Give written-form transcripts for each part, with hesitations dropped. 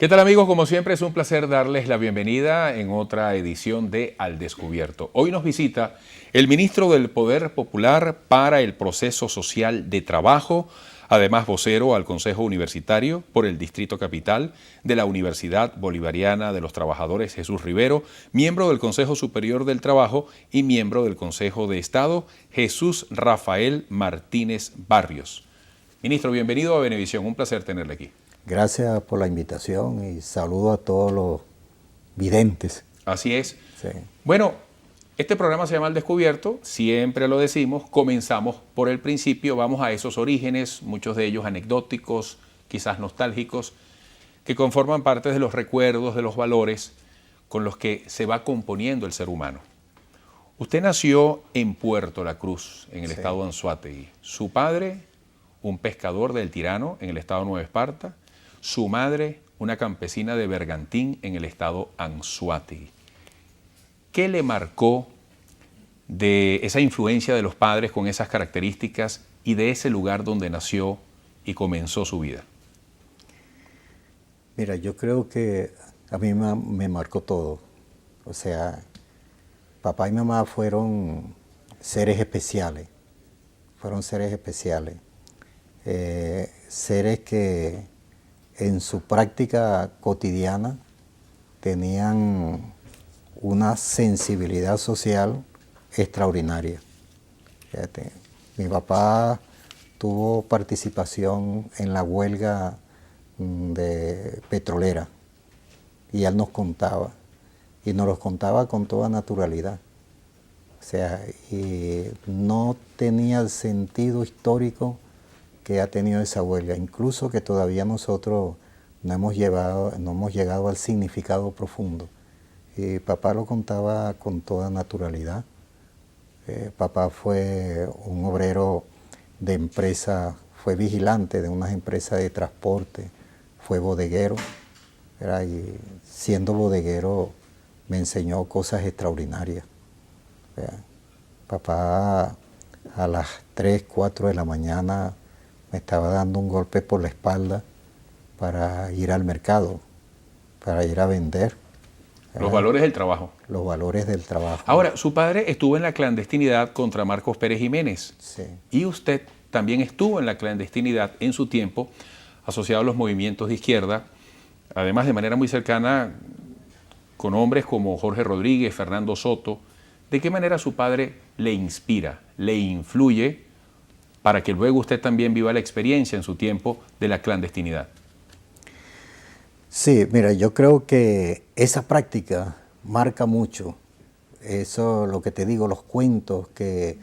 ¿Qué tal amigos? Como siempre es un placer darles la bienvenida en otra edición de Al Descubierto. Hoy nos visita el ministro del Poder Popular para el Proceso Social de Trabajo, además vocero al Consejo Universitario por el Distrito Capital de la Universidad Bolivariana de los Trabajadores, Jesús Rivero, miembro del Consejo Superior del Trabajo y miembro del Consejo de Estado, Jesús Rafael Martínez Barrios. Ministro, bienvenido a Venevisión, un placer tenerle aquí. Gracias por la invitación y saludo a todos los videntes. Así es. Sí. Bueno, este programa se llama Al Descubierto, siempre lo decimos, comenzamos por el principio, vamos a esos orígenes, muchos de ellos anecdóticos, quizás nostálgicos, que conforman parte de los recuerdos, de los valores con los que se va componiendo el ser humano. Usted nació en Puerto La Cruz, en el estado de Anzoátegui. Su padre, un pescador del Tirano, en el estado de Nueva Esparta. Su madre, una campesina de Bergantín, en el estado Anzoátegui. ¿Qué le marcó de esa influencia de los padres con esas características y de ese lugar donde nació y comenzó su vida? Mira, yo creo que a mí me marcó todo. O sea, papá y mamá fueron seres especiales. Fueron seres especiales. Seres que en su práctica cotidiana tenían una sensibilidad social extraordinaria. Fíjate, mi papá tuvo participación en la huelga de petrolera y él nos contaba, y nos los contaba con toda naturalidad. O sea, y no tenía el sentido histórico que ha tenido esa huelga, incluso que todavía nosotros no hemos llegado al significado profundo. Y papá lo contaba con toda naturalidad. Papá fue un obrero de empresa, fue vigilante de unas empresas de transporte, fue bodeguero, ¿verdad? Y siendo bodeguero me enseñó cosas extraordinarias, ¿verdad? Papá a las 3, 4 de la mañana me estaba dando un golpe por la espalda para ir al mercado, para ir a vender. Los valores del trabajo. Los valores del trabajo. Ahora, su padre estuvo en la clandestinidad contra Marcos Pérez Jiménez. Sí. Y usted también estuvo en la clandestinidad en su tiempo, asociado a los movimientos de izquierda, además de manera muy cercana con hombres como Jorge Rodríguez, Fernando Soto. ¿De qué manera su padre le inspira, le influye para que luego usted también viva la experiencia en su tiempo de la clandestinidad? Sí, mira, yo creo que esa práctica marca mucho. Eso, lo que te digo, los cuentos que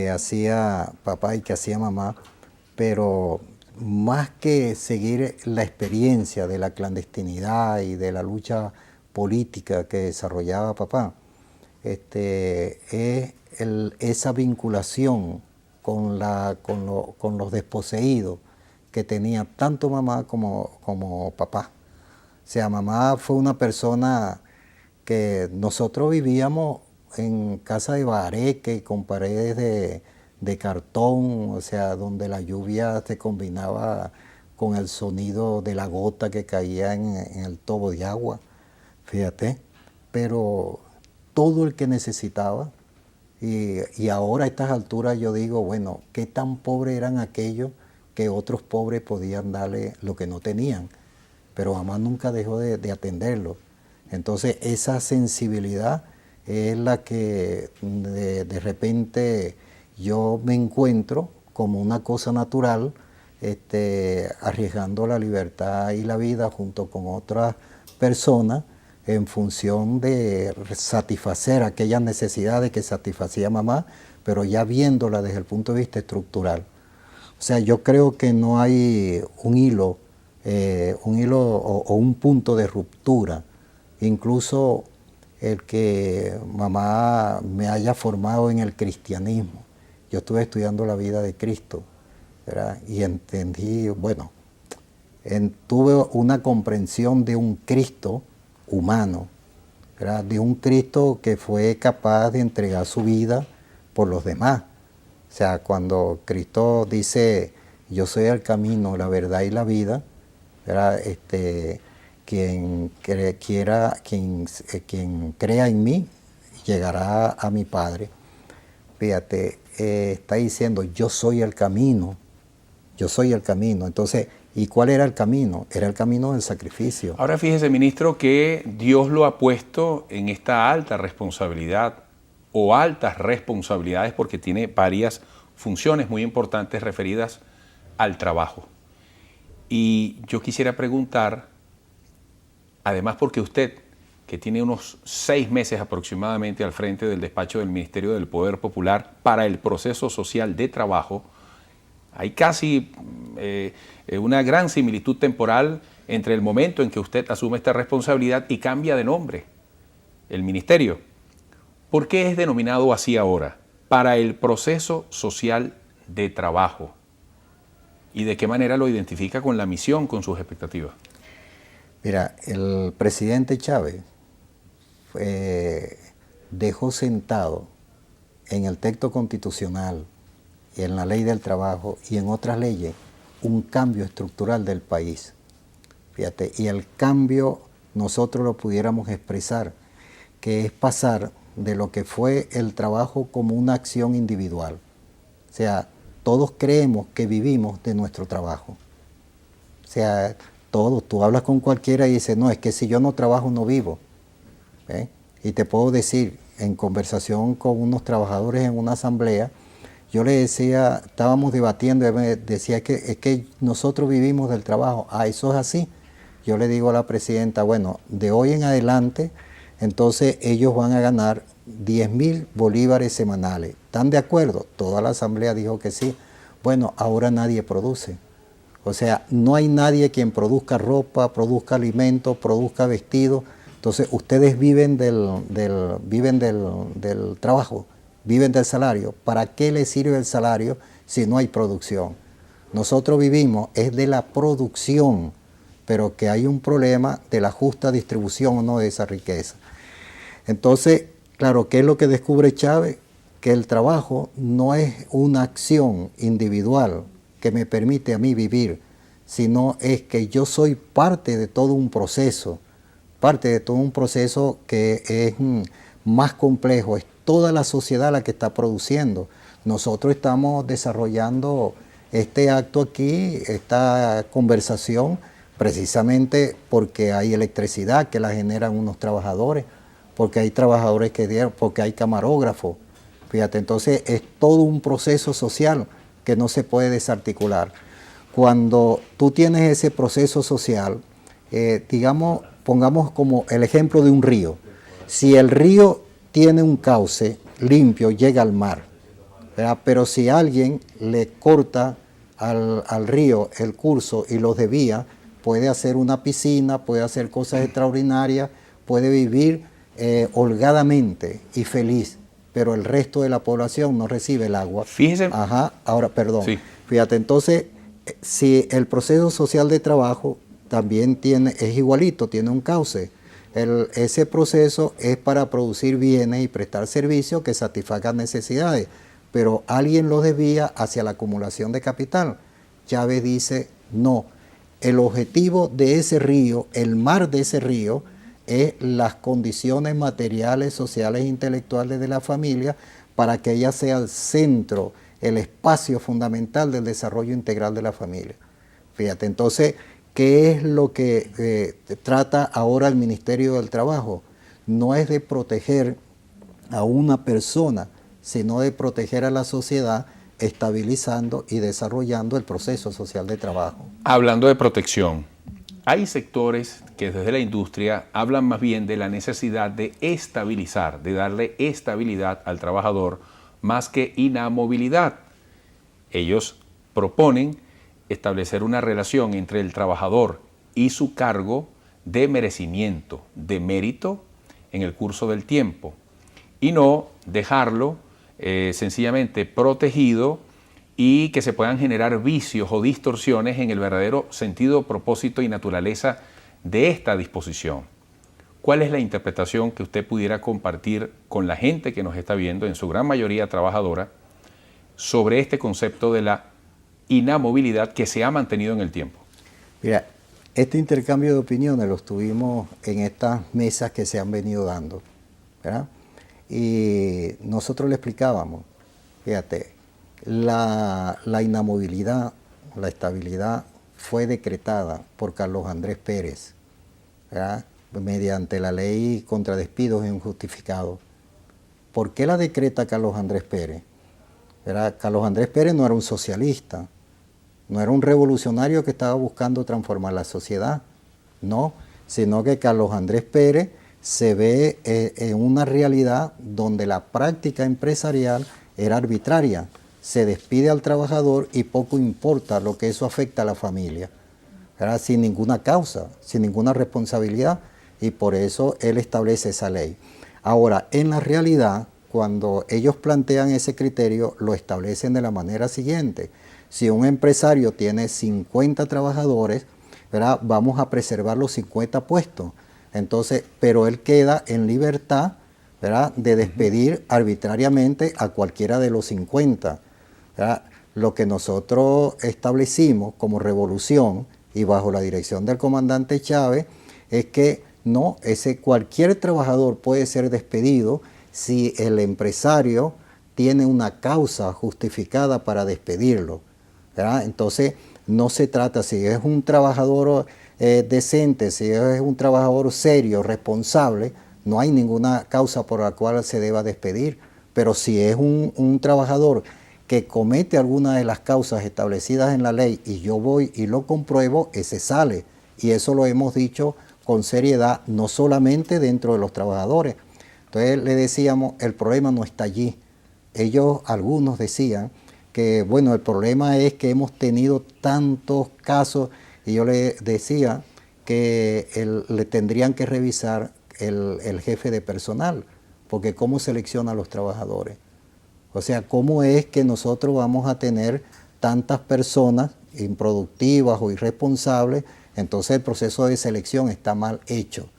hacía papá y que hacía mamá, pero más que seguir la experiencia de la clandestinidad y de la lucha política que desarrollaba papá, es esa vinculación con los desposeídos que tenía tanto mamá como papá. O sea, mamá fue una persona que nosotros vivíamos en casa de bareque, con paredes de cartón, o sea, donde la lluvia se combinaba con el sonido de la gota que caía en el tobo de agua, fíjate. Pero todo el que necesitaba, y ahora a estas alturas yo digo, bueno, qué tan pobres eran aquellos que otros pobres podían darle lo que no tenían, pero mamá nunca dejó de atenderlo. Entonces esa sensibilidad es la que de repente yo me encuentro como una cosa natural, arriesgando la libertad y la vida junto con otras personas en función de satisfacer aquellas necesidades que satisfacía mamá, pero ya viéndola desde el punto de vista estructural. O sea, yo creo que no hay un hilo o un punto de ruptura. Incluso el que mamá me haya formado en el cristianismo. Yo estuve estudiando la vida de Cristo, ¿verdad? Y entendí, bueno, tuve una comprensión de un Cristo humano, ¿verdad? De un Cristo que fue capaz de entregar su vida por los demás. O sea, cuando Cristo dice, yo soy el camino, la verdad y la vida, ¿verdad? quien crea en mí llegará a mi Padre. Fíjate, está diciendo, yo soy el camino, yo soy el camino. Entonces, ¿y cuál era el camino? Era el camino del sacrificio. Ahora fíjese, ministro, que Dios lo ha puesto en esta alta responsabilidad o altas responsabilidades porque tiene varias funciones muy importantes referidas al trabajo. Y yo quisiera preguntar, además porque usted, que tiene unos 6 meses aproximadamente al frente del despacho del Ministerio del Poder Popular para el proceso social de trabajo, hay casi una gran similitud temporal entre el momento en que usted asume esta responsabilidad y cambia de nombre, el ministerio. ¿Por qué es denominado así ahora? Para el proceso social de trabajo. ¿Y de qué manera lo identifica con la misión, con sus expectativas? Mira, el presidente Chávez dejó sentado en el texto constitucional y en la ley del trabajo y en otras leyes un cambio estructural del país. Fíjate, y el cambio nosotros lo pudiéramos expresar, que es pasar de lo que fue el trabajo como una acción individual. O sea, todos creemos que vivimos de nuestro trabajo. O sea, todos, tú hablas con cualquiera y dices, no, es que si yo no trabajo no vivo. ¿Eh? Y te puedo decir, en conversación con unos trabajadores en una asamblea, yo le decía, estábamos debatiendo, y me decía que es que nosotros vivimos del trabajo. Ah, eso es así. Yo le digo a la presidenta, bueno, de hoy en adelante, entonces ellos van a ganar 10.000 bolívares semanales. ¿Están de acuerdo? Toda la asamblea dijo que sí. Bueno, ahora nadie produce. O sea, no hay nadie quien produzca ropa, produzca alimentos, produzca vestidos. Entonces, ustedes viven del trabajo, viven del salario. ¿Para qué les sirve el salario si no hay producción? Nosotros vivimos es de la producción, pero que hay un problema de la justa distribución o no de esa riqueza. Entonces, claro, ¿qué es lo que descubre Chávez? Que el trabajo no es una acción individual que me permite a mí vivir, sino es que yo soy parte de todo un proceso, que es más complejo, es toda la sociedad la que está produciendo. Nosotros estamos desarrollando este acto aquí, esta conversación, precisamente porque hay electricidad que la generan unos trabajadores, porque hay trabajadores porque hay camarógrafos. Fíjate, entonces es todo un proceso social que no se puede desarticular. Cuando tú tienes ese proceso social, digamos, pongamos como el ejemplo de un río. Si el río tiene un cauce limpio, llega al mar, ¿verdad? Pero si alguien le corta al río el curso y los desvía, puede hacer una piscina, puede hacer cosas extraordinarias, puede vivir holgadamente y feliz, pero el resto de la población no recibe el agua. Fíjese. Ajá, ahora, perdón. Sí. Fíjate, entonces, si el proceso social de trabajo también es igualito, tiene un cauce. Ese proceso es para producir bienes y prestar servicios que satisfagan necesidades, pero alguien lo desvía hacia la acumulación de capital. Chávez dice, no, el objetivo de ese río, el mar de ese río, es las condiciones materiales, sociales e intelectuales de la familia para que ella sea el centro, el espacio fundamental del desarrollo integral de la familia. Fíjate, entonces, ¿qué es lo que trata ahora el Ministerio del Trabajo? No es de proteger a una persona, sino de proteger a la sociedad, estabilizando y desarrollando el proceso social de trabajo. Hablando de protección, hay sectores que desde la industria hablan más bien de la necesidad de estabilizar, de darle estabilidad al trabajador más que inamovilidad. Ellos proponen establecer una relación entre el trabajador y su cargo de merecimiento, de mérito en el curso del tiempo y no dejarlo sencillamente protegido y que se puedan generar vicios o distorsiones en el verdadero sentido, propósito y naturaleza de esta disposición. ¿Cuál es la interpretación que usted pudiera compartir con la gente que nos está viendo, en su gran mayoría trabajadora, sobre este concepto de la inamovilidad que se ha mantenido en el tiempo? Mira, Este intercambio de opiniones los tuvimos en estas mesas que se han venido dando, ¿verdad? Y nosotros le explicábamos, fíjate, la inamovilidad, la estabilidad fue decretada por Carlos Andrés Pérez, ¿verdad?, mediante la ley contra despidos injustificados. ¿Por qué la decreta Carlos Andrés Pérez? ¿Verdad? Carlos Andrés Pérez no era un socialista, no era un revolucionario que estaba buscando transformar la sociedad, no, sino que Carlos Andrés Pérez se ve en una realidad donde la práctica empresarial era arbitraria, se despide al trabajador y poco importa lo que eso afecta a la familia, ¿verdad?, sin ninguna causa, sin ninguna responsabilidad, y por eso él establece esa ley. Ahora, en la realidad, cuando ellos plantean ese criterio, lo establecen de la manera siguiente: si un empresario tiene 50 trabajadores, ¿verdad?, vamos a preservar los 50 puestos. Entonces, pero él queda en libertad, ¿verdad?, de despedir arbitrariamente a cualquiera de los 50. ¿Verdad? Lo que nosotros establecimos como revolución y bajo la dirección del comandante Chávez es que no, cualquier trabajador puede ser despedido si el empresario tiene una causa justificada para despedirlo, ¿verdad? Entonces, no se trata si es un trabajador decente, si es un trabajador serio, responsable, no hay ninguna causa por la cual se deba despedir. Pero si es un trabajador que comete alguna de las causas establecidas en la ley y yo voy y lo compruebo, ese sale. Y eso lo hemos dicho con seriedad, no solamente dentro de los trabajadores. Entonces le decíamos, el problema no está allí. Ellos, algunos decían que, bueno, el problema es que hemos tenido tantos casos, y yo le decía que le tendrían que revisar el jefe de personal, porque ¿cómo selecciona a los trabajadores? O sea, ¿cómo es que nosotros vamos a tener tantas personas improductivas o irresponsables? Entonces el proceso de selección está mal hecho,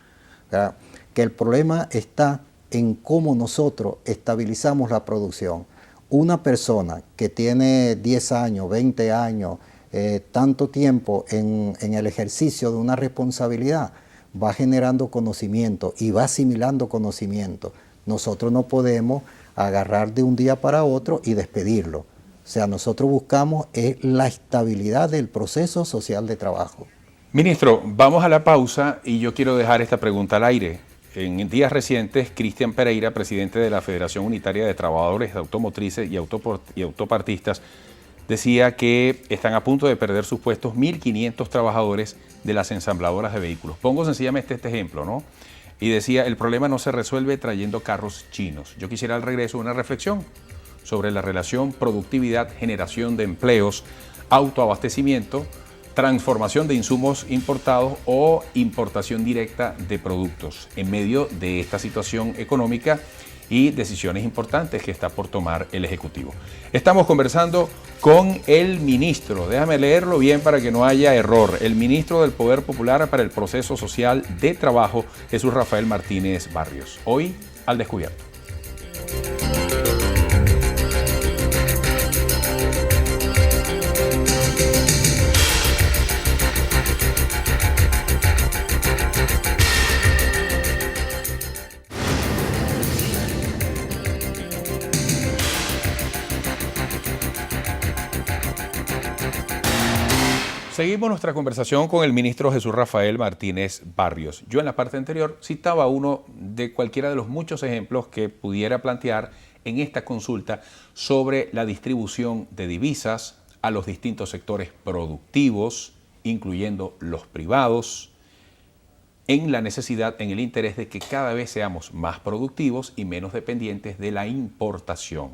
¿verdad? Que el problema está en cómo nosotros estabilizamos la producción. Una persona que tiene 10 años, 20 años, tanto tiempo en el ejercicio de una responsabilidad, va generando conocimiento y va asimilando conocimiento. Nosotros no podemos agarrar de un día para otro y despedirlo. O sea, nosotros buscamos la estabilidad del proceso social de trabajo. Ministro, vamos a la pausa y yo quiero dejar esta pregunta al aire. En días recientes, Cristian Pereira, presidente de la Federación Unitaria de Trabajadores de Automotrices y Autopartistas, decía que están a punto de perder sus puestos 1.500 trabajadores de las ensambladoras de vehículos. Pongo sencillamente este ejemplo, ¿no? Y decía, el problema no se resuelve trayendo carros chinos. Yo quisiera al regreso una reflexión sobre la relación productividad-generación de empleos, autoabastecimiento, transformación de insumos importados o importación directa de productos en medio de esta situación económica y decisiones importantes que está por tomar el Ejecutivo. Estamos conversando con el ministro, déjame leerlo bien para que no haya error, el ministro del Poder Popular para el Proceso Social de Trabajo, Jesús Rafael Martínez Barrios. Hoy, al descubierto. Seguimos nuestra conversación con el ministro Jesús Rafael Martínez Barrios. Yo en la parte anterior citaba uno de cualquiera de los muchos ejemplos que pudiera plantear en esta consulta sobre la distribución de divisas a los distintos sectores productivos, incluyendo los privados, en la necesidad, en el interés de que cada vez seamos más productivos y menos dependientes de la importación.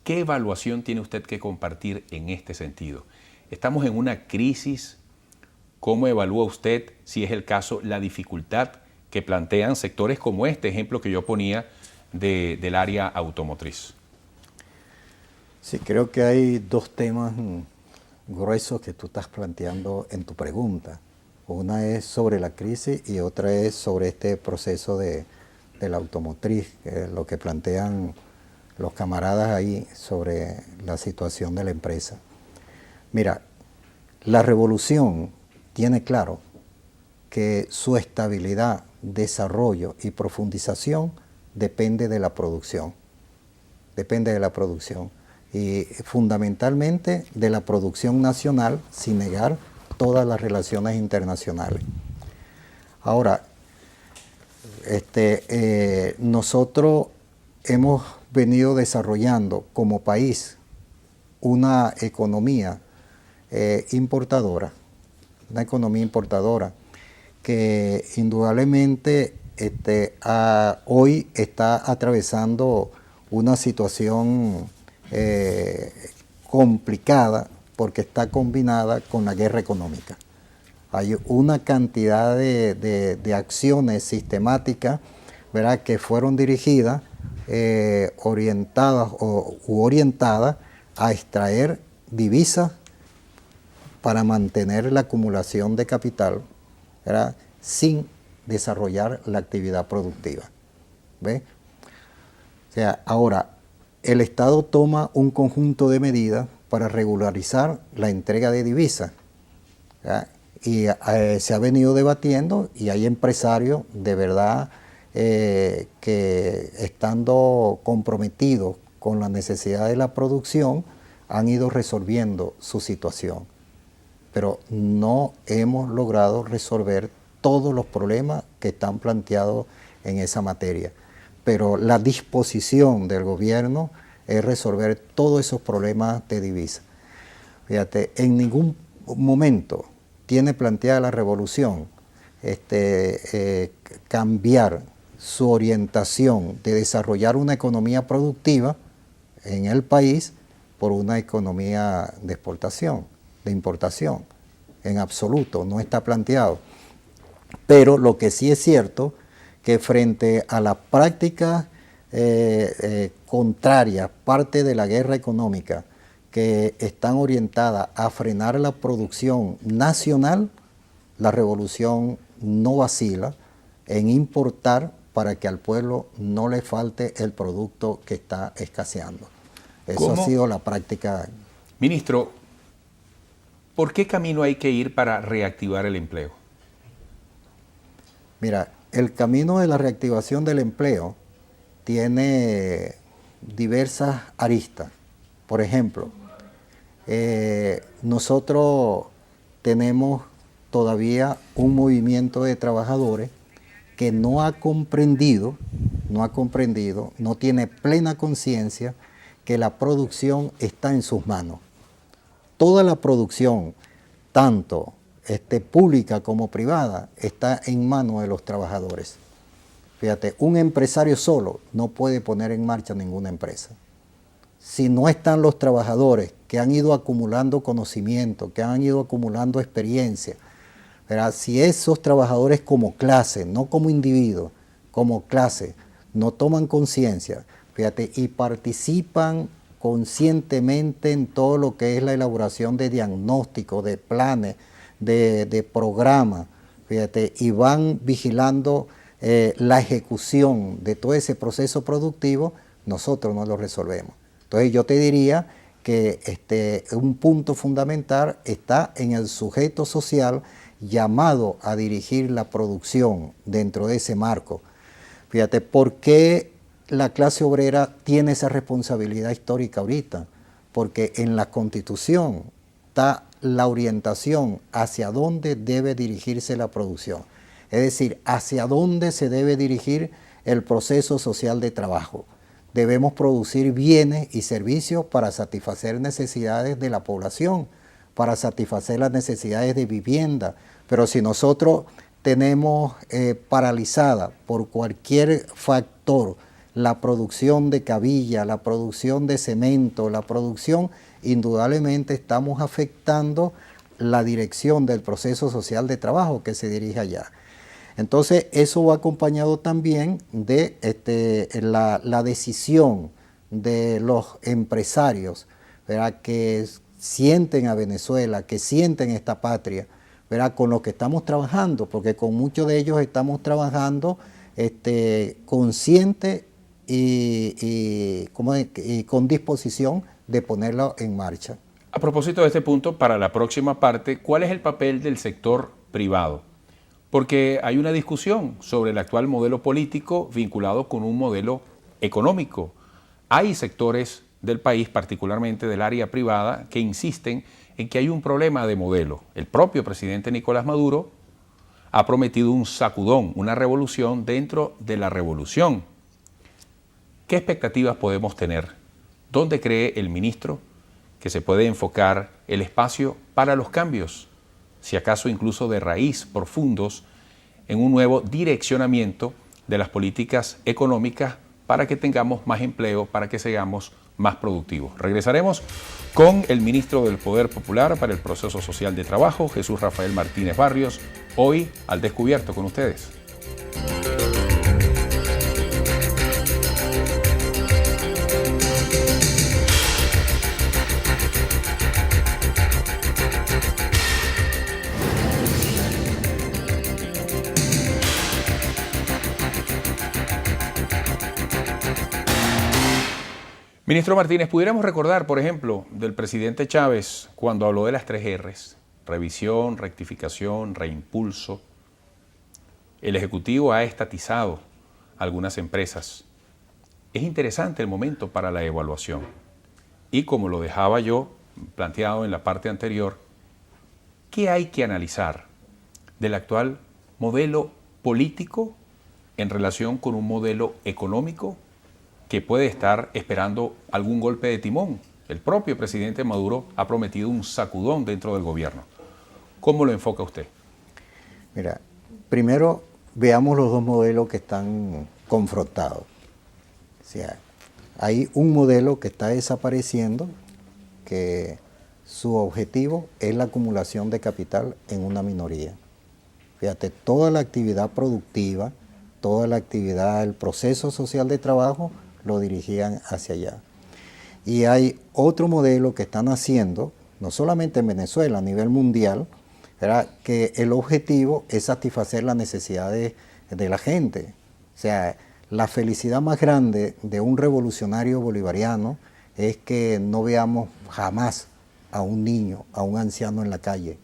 ¿Qué evaluación tiene usted que compartir en este sentido? Estamos en una crisis. ¿Cómo evalúa usted, si es el caso, la dificultad que plantean sectores como este ejemplo que yo ponía del área automotriz? Sí, creo que hay dos temas gruesos que tú estás planteando en tu pregunta. Una es sobre la crisis y otra es sobre este proceso de la automotriz, que es lo que plantean los camaradas ahí sobre la situación de la empresa. Mira, la revolución tiene claro que su estabilidad, desarrollo y profundización depende de la producción. Depende de la producción. Y fundamentalmente de la producción nacional, sin negar todas las relaciones internacionales. Ahora, nosotros hemos venido desarrollando como país una economía importadora, que indudablemente hoy está atravesando una situación complicada porque está combinada con la guerra económica. Hay una cantidad de acciones sistemáticas, ¿verdad?, que fueron dirigidas, orientadas a extraer divisas para mantener la acumulación de capital, ¿verdad?, sin desarrollar la actividad productiva. ¿Ve? O sea, ahora, el Estado toma un conjunto de medidas para regularizar la entrega de divisas, ¿verdad? Y se ha venido debatiendo y hay empresarios de verdad que estando comprometidos con la necesidad de la producción han ido resolviendo su situación. Pero no hemos logrado resolver todos los problemas que están planteados en esa materia. Pero la disposición del gobierno es resolver todos esos problemas de divisa. Fíjate, en ningún momento tiene planteada la revolución cambiar su orientación de desarrollar una economía productiva en el país por una economía de exportación, de importación. En absoluto, no está planteado. Pero lo que sí es cierto, que frente a la práctica contraria, parte de la guerra económica, que están orientadas a frenar la producción nacional, la revolución no vacila en importar para que al pueblo no le falte el producto que está escaseando. Eso ha sido la práctica. Ministro, ¿por qué camino hay que ir para reactivar el empleo? Mira, el camino de la reactivación del empleo tiene diversas aristas. Por ejemplo, nosotros tenemos todavía un movimiento de trabajadores que no tiene plena conciencia que la producción está en sus manos. Toda la producción, tanto pública como privada, está en manos de los trabajadores. Fíjate, un empresario solo no puede poner en marcha ninguna empresa. Si no están los trabajadores que han ido acumulando conocimiento, que han ido acumulando experiencia, ¿verdad? Si esos trabajadores como clase, no como individuos, como clase, no toman conciencia, fíjate, y participan conscientemente en todo lo que es la elaboración de diagnósticos, de planes, de programas, fíjate, y van vigilando la ejecución de todo ese proceso productivo, nosotros no lo resolvemos. Entonces yo te diría que un punto fundamental está en el sujeto social llamado a dirigir la producción dentro de ese marco. Fíjate, ¿por qué la clase obrera tiene esa responsabilidad histórica ahorita? Porque en la Constitución está la orientación hacia dónde debe dirigirse la producción. Es decir, hacia dónde se debe dirigir el proceso social de trabajo. Debemos producir bienes y servicios para satisfacer necesidades de la población, para satisfacer las necesidades de vivienda. Pero si nosotros tenemos paralizada por cualquier factor la producción de cabilla, la producción de cemento, la producción, indudablemente estamos afectando la dirección del proceso social de trabajo que se dirige allá. Entonces, eso va acompañado también de la decisión de los empresarios, ¿verdad?, que sienten a Venezuela, que sienten esta patria, ¿verdad?, con lo que estamos trabajando, porque con muchos de ellos estamos trabajando consciente y con disposición de ponerlo en marcha. A propósito de este punto, para la próxima parte, ¿cuál es el papel del sector privado? Porque hay una discusión sobre el actual modelo político vinculado con un modelo económico. Hay sectores del país, particularmente del área privada, que insisten en que hay un problema de modelo. El propio presidente Nicolás Maduro ha prometido un sacudón, una revolución dentro de la revolución. ¿Qué expectativas podemos tener? ¿Dónde cree el ministro que se puede enfocar el espacio para los cambios, si acaso incluso de raíz, profundos, en un nuevo direccionamiento de las políticas económicas para que tengamos más empleo, para que seamos más productivos? Regresaremos con el ministro del Poder Popular para el Proceso Social de Trabajo, Jesús Rafael Martínez Barrios, hoy al descubierto con ustedes. Ministro Martínez, pudiéramos recordar, por ejemplo, del presidente Chávez cuando habló de las 3 Rs, revisión, rectificación, reimpulso. El Ejecutivo ha estatizado algunas empresas. Es interesante el momento para la evaluación. Y como lo dejaba yo planteado en la parte anterior, ¿qué hay que analizar del actual modelo político en relación con un modelo económico que puede estar esperando algún golpe de timón? El propio presidente Maduro ha prometido un sacudón dentro del gobierno. ¿Cómo lo enfoca usted? Mira, primero veamos los dos modelos que están confrontados. O sea, hay un modelo que está desapareciendo, que su objetivo es la acumulación de capital en una minoría. Fíjate, toda la actividad productiva, toda la actividad, el proceso social de trabajo, lo dirigían hacia allá. Y hay otro modelo que están haciendo, no solamente en Venezuela, a nivel mundial, ¿verdad?, que el objetivo es satisfacer las necesidades de la gente. O sea, la felicidad más grande de un revolucionario bolivariano es que no veamos jamás a un niño, a un anciano en la calle,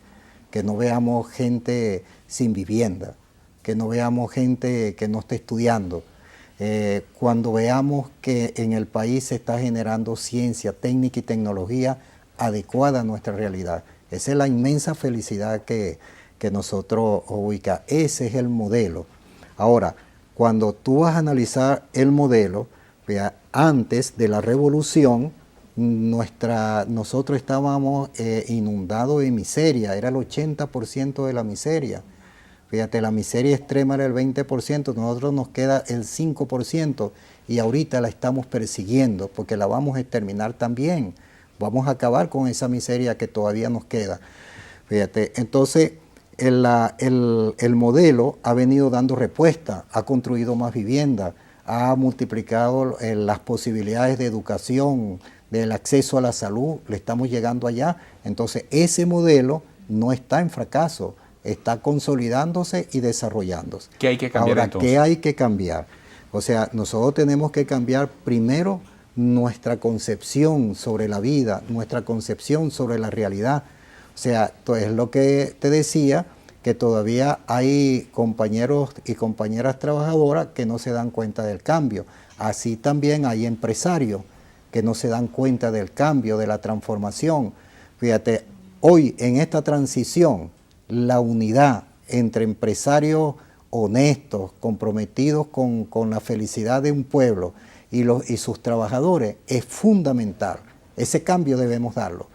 que no veamos gente sin vivienda, que no veamos gente que no esté estudiando. Cuando veamos que en el país se está generando ciencia, técnica y tecnología adecuada a nuestra realidad. Esa es la inmensa felicidad que nosotros ubicamos. Ese es el modelo. Ahora, cuando tú vas a analizar el modelo, vea, antes de la revolución, nosotros estábamos inundados de miseria, era el 80% de la miseria. Fíjate, la miseria extrema era el 20%, nosotros nos queda el 5% y ahorita la estamos persiguiendo porque la vamos a exterminar también. Vamos a acabar con esa miseria que todavía nos queda. Fíjate, entonces el modelo ha venido dando respuesta, ha construido más vivienda, ha multiplicado las posibilidades de educación, del acceso a la salud, le estamos llegando allá. Entonces ese modelo no está en fracaso, está consolidándose y desarrollándose. ¿Qué hay que cambiar entonces? ¿Qué hay que cambiar? O sea, nosotros tenemos que cambiar primero nuestra concepción sobre la vida, nuestra concepción sobre la realidad. O sea, es lo que te decía, que todavía hay compañeros y compañeras trabajadoras que no se dan cuenta del cambio. Así también hay empresarios que no se dan cuenta del cambio, de la transformación. Fíjate, hoy en esta transición, la unidad entre empresarios honestos, comprometidos con la felicidad de un pueblo y sus trabajadores es fundamental. Ese cambio debemos darlo.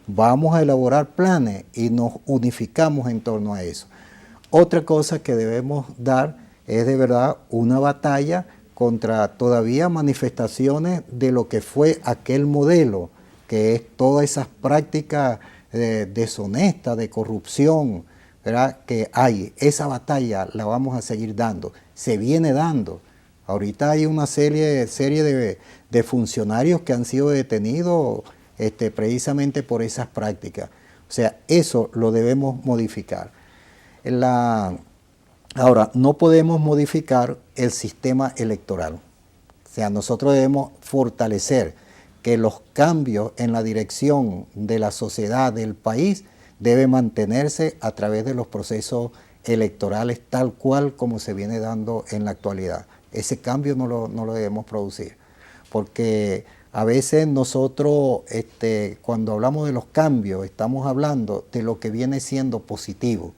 Vamos a elaborar planes y nos unificamos en torno a eso. Otra cosa que debemos dar es de verdad una batalla contra todavía manifestaciones de lo que fue aquel modelo, que es todas esas prácticas deshonesta, de corrupción, ¿verdad?, que hay. Esa batalla la vamos a seguir dando, se viene dando. Ahorita hay una serie de funcionarios que han sido detenidos precisamente por esas prácticas. O sea, eso lo debemos modificar. Ahora, no podemos modificar el sistema electoral. O sea, nosotros debemos fortalecer que los cambios en la dirección de la sociedad, del país, deben mantenerse a través de los procesos electorales tal cual como se viene dando en la actualidad. Ese cambio no lo debemos producir, porque a veces nosotros cuando hablamos de los cambios estamos hablando de lo que viene siendo positivo.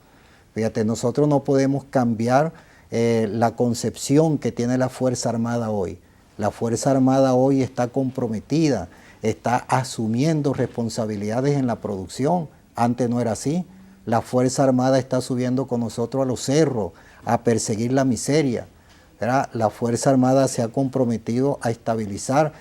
Fíjate, nosotros no podemos cambiar la concepción que tiene la Fuerza Armada hoy. La Fuerza Armada hoy está comprometida, está asumiendo responsabilidades en la producción. Antes no era así. La Fuerza Armada está subiendo con nosotros a los cerros a perseguir la miseria, ¿verdad? La Fuerza Armada se ha comprometido a estabilizar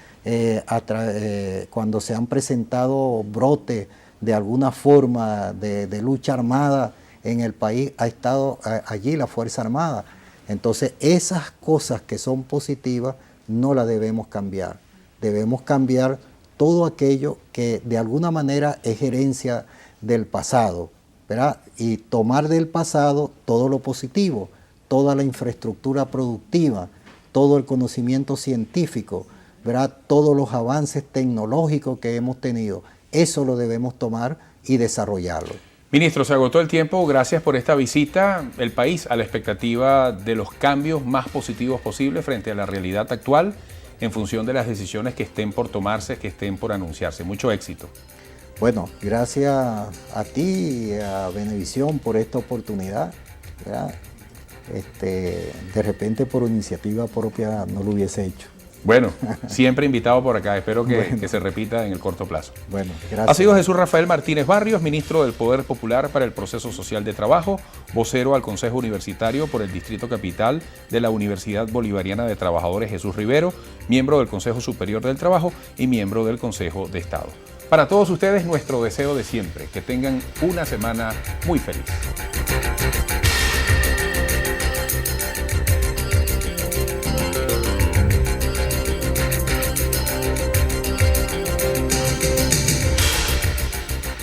cuando se han presentado brotes de alguna forma de lucha armada en el país, ha estado allí la Fuerza Armada. Entonces esas cosas que son positivas no las debemos cambiar. Debemos cambiar todo aquello que de alguna manera es herencia del pasado, ¿verdad? Y tomar del pasado todo lo positivo, toda la infraestructura productiva, todo el conocimiento científico, ¿verdad? Todos los avances tecnológicos que hemos tenido. Eso lo debemos tomar y desarrollarlo. Ministro, se agotó el tiempo. Gracias por esta visita. El país a la expectativa de los cambios más positivos posibles frente a la realidad actual en función de las decisiones que estén por tomarse, que estén por anunciarse. Mucho éxito. Bueno, gracias a ti y a Venevisión por esta oportunidad, ¿verdad? De repente por iniciativa propia no lo hubiese hecho. Bueno, siempre invitado por acá. Espero que se repita en el corto plazo. Bueno, gracias. Ha sido Jesús Rafael Martínez Barrios, ministro del Poder Popular para el Proceso Social de Trabajo, vocero al Consejo Universitario por el Distrito Capital de la Universidad Bolivariana de Trabajadores Jesús Rivero, miembro del Consejo Superior del Trabajo y miembro del Consejo de Estado. Para todos ustedes, nuestro deseo de siempre, que tengan una semana muy feliz.